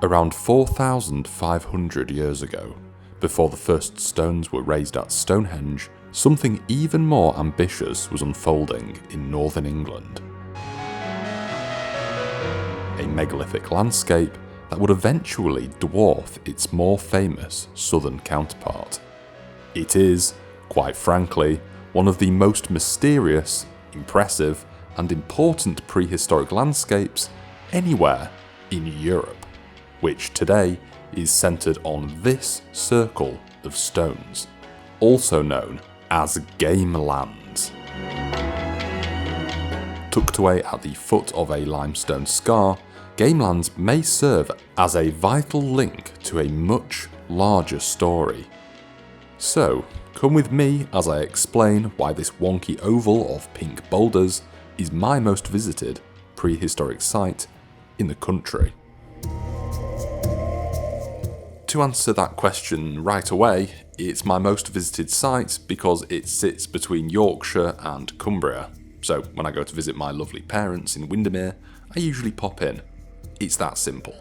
Around 4,500 years ago, before the first stones were raised at Stonehenge, something even more ambitious was unfolding in northern England. A megalithic landscape that would eventually dwarf its more famous southern counterpart. It is, quite frankly, one of the most mysterious, impressive, and important prehistoric landscapes anywhere in Europe, which today is centred on this circle of stones, also known as Gamelands. Tucked away at the foot of a limestone scar, Gamelands may serve as a vital link to a much larger story. So, come with me as I explain why this wonky oval of pink boulders is my most visited prehistoric site in the country. To answer that question right away, it's my most visited site because it sits between Yorkshire and Cumbria. So when I go to visit my lovely parents in Windermere, I usually pop in. It's that simple.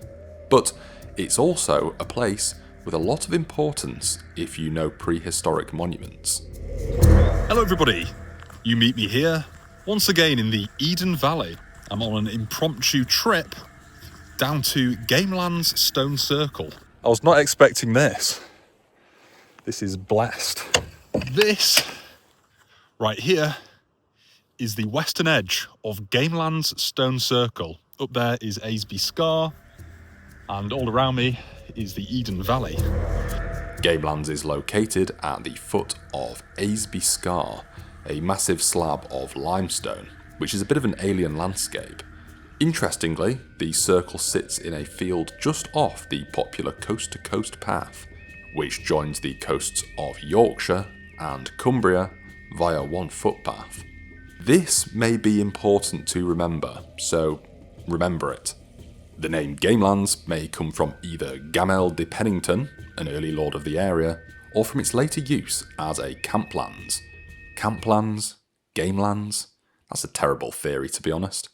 But it's also a place with a lot of importance if you know prehistoric monuments. Hello everybody, you meet me here once again in the Eden Valley. I'm on an impromptu trip down to Gamelands Stone Circle. I was not expecting this. This is blessed. This right here is the western edge of Gamelands Stone Circle. Up there is Avebury Scar, and all around me is the Eden Valley. Gamelands is located at the foot of Avebury Scar, a massive slab of limestone, which is a bit of an alien landscape. Interestingly, the circle sits in a field just off the popular coast-to-coast path, which joins the coasts of Yorkshire and Cumbria via one footpath. This may be important to remember, so remember it. The name Gamelands may come from either Gamel de Pennington, an early lord of the area, or from its later use as a camplands. Camplands? Gamelands? That's a terrible theory, to be honest.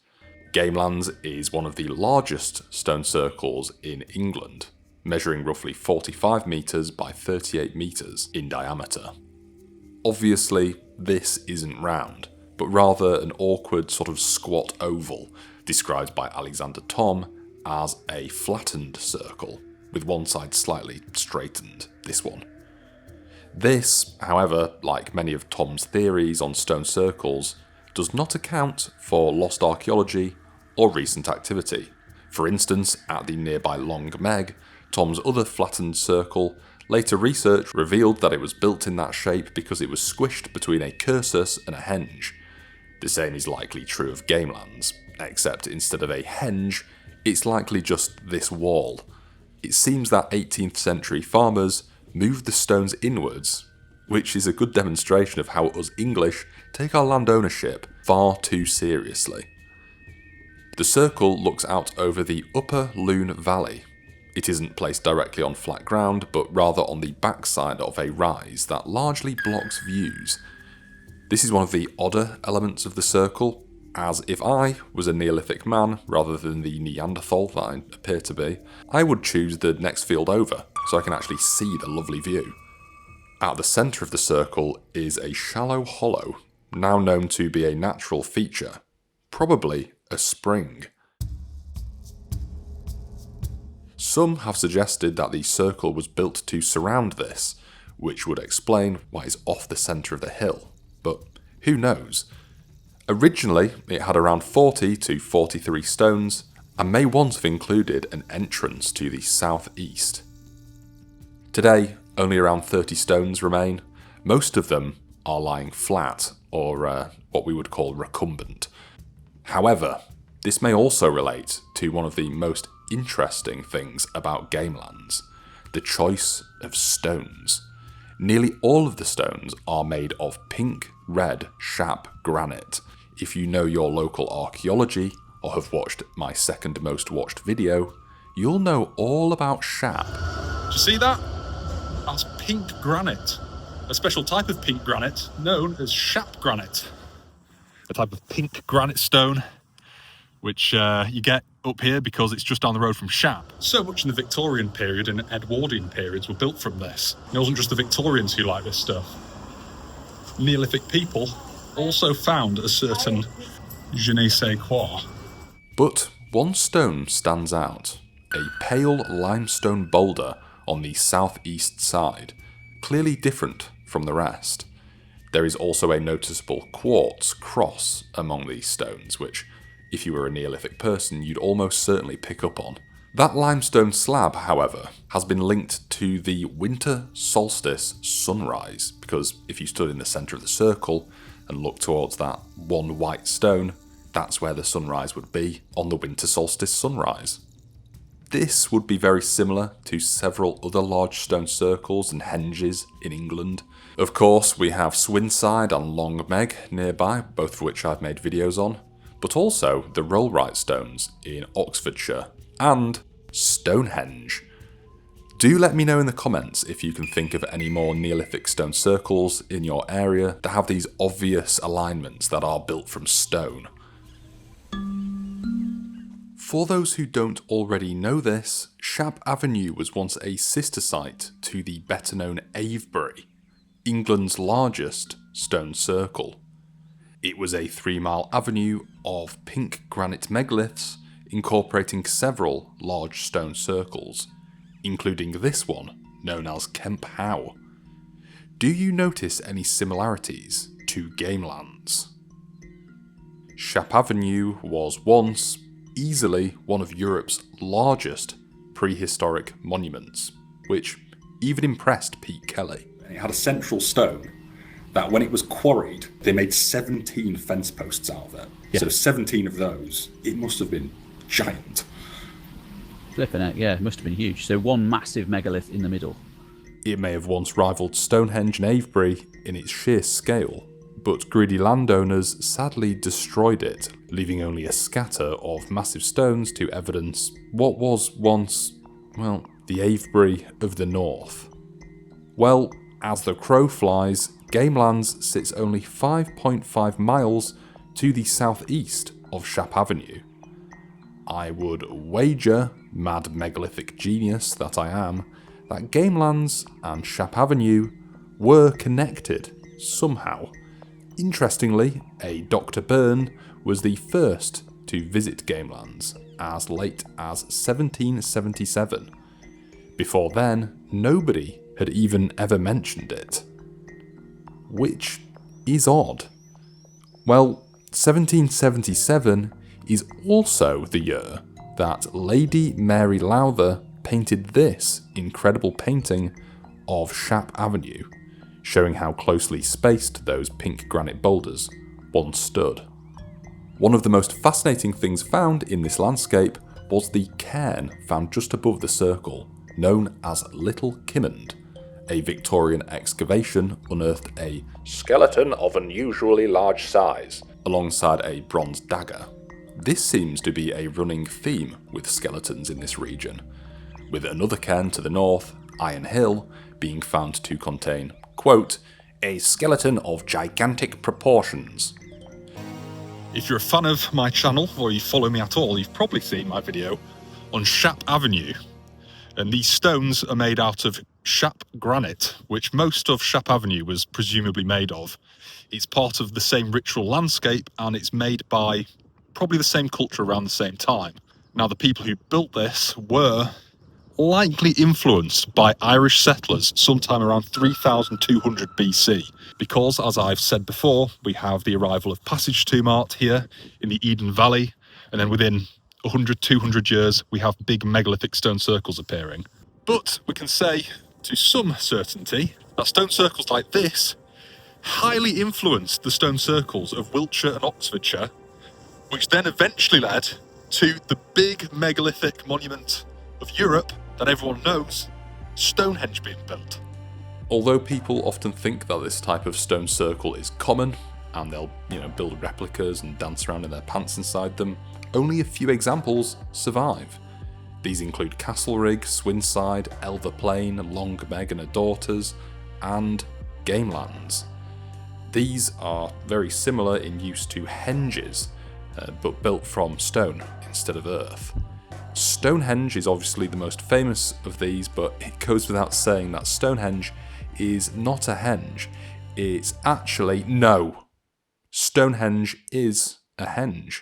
Gamelands is one of the largest stone circles in England, measuring roughly 45 metres by 38 metres in diameter. Obviously, this isn't round, but rather an awkward sort of squat oval, described by Alexander Thom as a flattened circle, with one side slightly straightened, this one. This, however, like many of Thom's theories on stone circles, does not account for lost archaeology or recent activity. For instance, at the nearby Long Meg, Thom's other flattened circle, later research revealed that it was built in that shape because it was squished between a cursus and a henge. The same is likely true of Gamelands, except instead of a henge, it's likely just this wall. It seems that 18th century farmers moved the stones inwards, which is a good demonstration of how us English take our land ownership far too seriously. The circle looks out over the upper Lune Valley. It isn't placed directly on flat ground, but rather on the backside of a rise that largely blocks views. This is one of the odder elements of the circle, as if I was a Neolithic man rather than the Neanderthal that I appear to be, I would choose the next field over so I can actually see the lovely view. At the centre of the circle is a shallow hollow, now known to be a natural feature, probably a spring. Some have suggested that the circle was built to surround this, which would explain why it's off the centre of the hill, but who knows? Originally, it had around 40 to 43 stones, and may once have included an entrance to the southeast. Today, only around 30 stones remain. Most of them are lying flat, or what we would call recumbent. However, this may also relate to one of the most interesting things about Gamelands, the choice of stones. Nearly all of the stones are made of pink red Shap granite. If you know your local archaeology, or have watched my second most watched video, you'll know all about Shap. Do you see that? That's pink granite. A special type of pink granite known as Shap granite. A type of pink granite stone which you get up here because it's just down the road from Shap. So much in the Victorian period and Edwardian periods were built from this. It wasn't just the Victorians who liked this stuff. Neolithic people also found a certain je ne sais quoi. But one stone stands out, a pale limestone boulder on the southeast side, clearly different from the rest. There is also a noticeable quartz cross among these stones, which, if you were a Neolithic person, you'd almost certainly pick up on. That limestone slab, however, has been linked to the winter solstice sunrise, because if you stood in the centre of the circle and looked towards that one white stone, that's where the sunrise would be on the winter solstice sunrise. This would be very similar to several other large stone circles and henges in England. Of course, we have Swinside and Long Meg nearby, both of which I've made videos on, but also the Rollright stones in Oxfordshire and Stonehenge. Do let me know in the comments if you can think of any more Neolithic stone circles in your area that have these obvious alignments that are built from stone. For those who don't already know this, Shap Avenue was once a sister site to the better known Avebury, England's largest stone circle. It was a 3-mile avenue of pink granite megaliths incorporating several large stone circles, including this one, known as Kemp Howe. Do you notice any similarities to Gamelands? Shap Avenue was once easily one of Europe's largest prehistoric monuments, which even impressed Pete Kelly. It had a central stone that when it was quarried, they made 17 fence posts out of it. Yeah. So 17 of those, it must have been giant. Flipping out, yeah, it must have been huge. So one massive megalith in the middle. It may have once rivaled Stonehenge and Avebury in its sheer scale, but greedy landowners sadly destroyed it, leaving only a scatter of massive stones to evidence what was once, well, the Avebury of the North. Well, as the crow flies, Gamelands sits only 5.5 miles to the southeast of Shap Avenue. I would wager, mad megalithic genius that I am, that Gamelands and Shap Avenue were connected somehow. Interestingly, a Dr. Byrne was the first to visit Gamelands as late as 1777. Before then, nobody had even ever mentioned it. Which is odd. Well, 1777 is also the year that Lady Mary Lowther painted this incredible painting of Shap Avenue, showing how closely spaced those pink granite boulders once stood. One of the most fascinating things found in this landscape was the cairn found just above the circle, known as Little Kimmond. A Victorian excavation unearthed a skeleton of unusually large size, alongside a bronze dagger. This seems to be a running theme with skeletons in this region, with another cairn to the north, Iron Hill, being found to contain, quote, a skeleton of gigantic proportions. If you're a fan of my channel, or you follow me at all, you've probably seen my video on Shap Avenue. And these stones are made out of Shap granite, which most of Shap Avenue was presumably made of. It's part of the same ritual landscape, and it's made by probably the same culture around the same time. Now, the people who built this were likely influenced by Irish settlers sometime around 3200 BC, because, as I've said before, we have the arrival of passage tomb art here in the Eden Valley, and then within 100-200 years we have big megalithic stone circles appearing. But we can say to some certainty that stone circles like this highly influenced the stone circles of Wiltshire and Oxfordshire, which then eventually led to the big megalithic monument of Europe that everyone knows, Stonehenge, being built. Although people often think that this type of stone circle is common, and they'll, build replicas and dance around in their pants inside them, only a few examples survive. These include Castlerig, Swinside, Elver Plain, Long Meg and her daughters, and Gamelands. These are very similar in use to henges, but built from stone instead of earth. Stonehenge is obviously the most famous of these, but it goes without saying that Stonehenge is not a henge. It's actually, no, Stonehenge is a henge.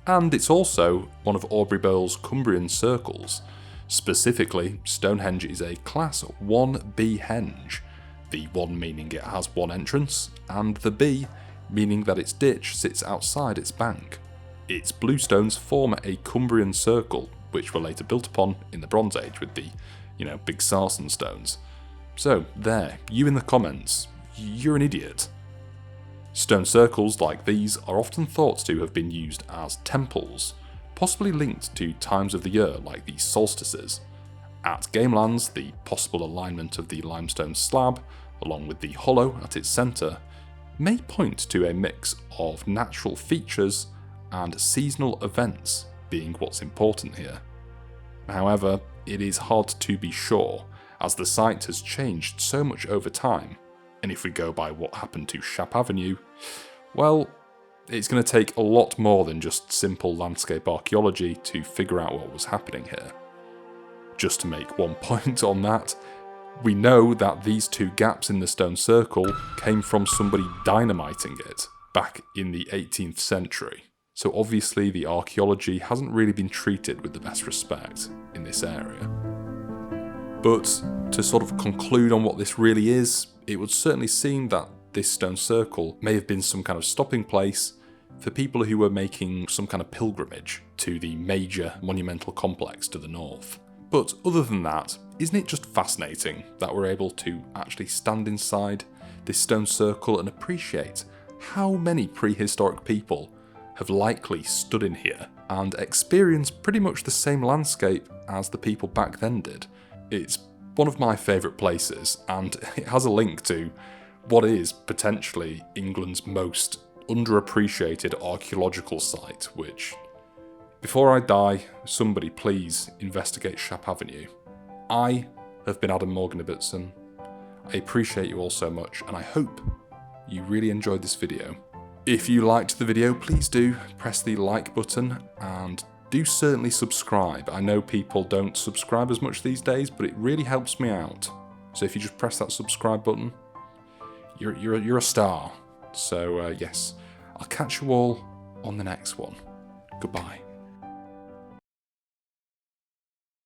And it's also one of Aubrey Burl's Cumbrian circles. Specifically, Stonehenge is a class 1B henge, the 1 meaning it has one entrance, and the B meaning that its ditch sits outside its bank. Its bluestones form a Cumbrian circle, which were later built upon in the Bronze Age with the, big sarsen stones. So, there, you in the comments, you're an idiot. Stone circles like these are often thought to have been used as temples, possibly linked to times of the year like the solstices. At Gamelands, the possible alignment of the limestone slab, along with the hollow at its centre, may point to a mix of natural features and seasonal events being what's important here. However, it is hard to be sure, as the site has changed so much over time, and if we go by what happened to Shap Avenue, well, it's going to take a lot more than just simple landscape archaeology to figure out what was happening here. Just to make one point on that, we know that these two gaps in the stone circle came from somebody dynamiting it back in the 18th century. So obviously the archaeology hasn't really been treated with the best respect in this area. But to sort of conclude on what this really is, it would certainly seem that this stone circle may have been some kind of stopping place for people who were making some kind of pilgrimage to the major monumental complex to the north. But other than that, isn't it just fascinating that we're able to actually stand inside this stone circle and appreciate how many prehistoric people have likely stood in here and experienced pretty much the same landscape as the people back then did? It's one of my favourite places, and it has a link to what is potentially England's most underappreciated archaeological site, which, before I die, somebody please investigate Shap Avenue. I have been Adam Morgan Ibbotson. I appreciate you all so much, and I hope you really enjoyed this video. If you liked the video, please do press the like button, and do certainly subscribe. I know people don't subscribe as much these days, but it really helps me out. So if you just press that subscribe button, you're a star. So yes, I'll catch you all on the next one. Goodbye.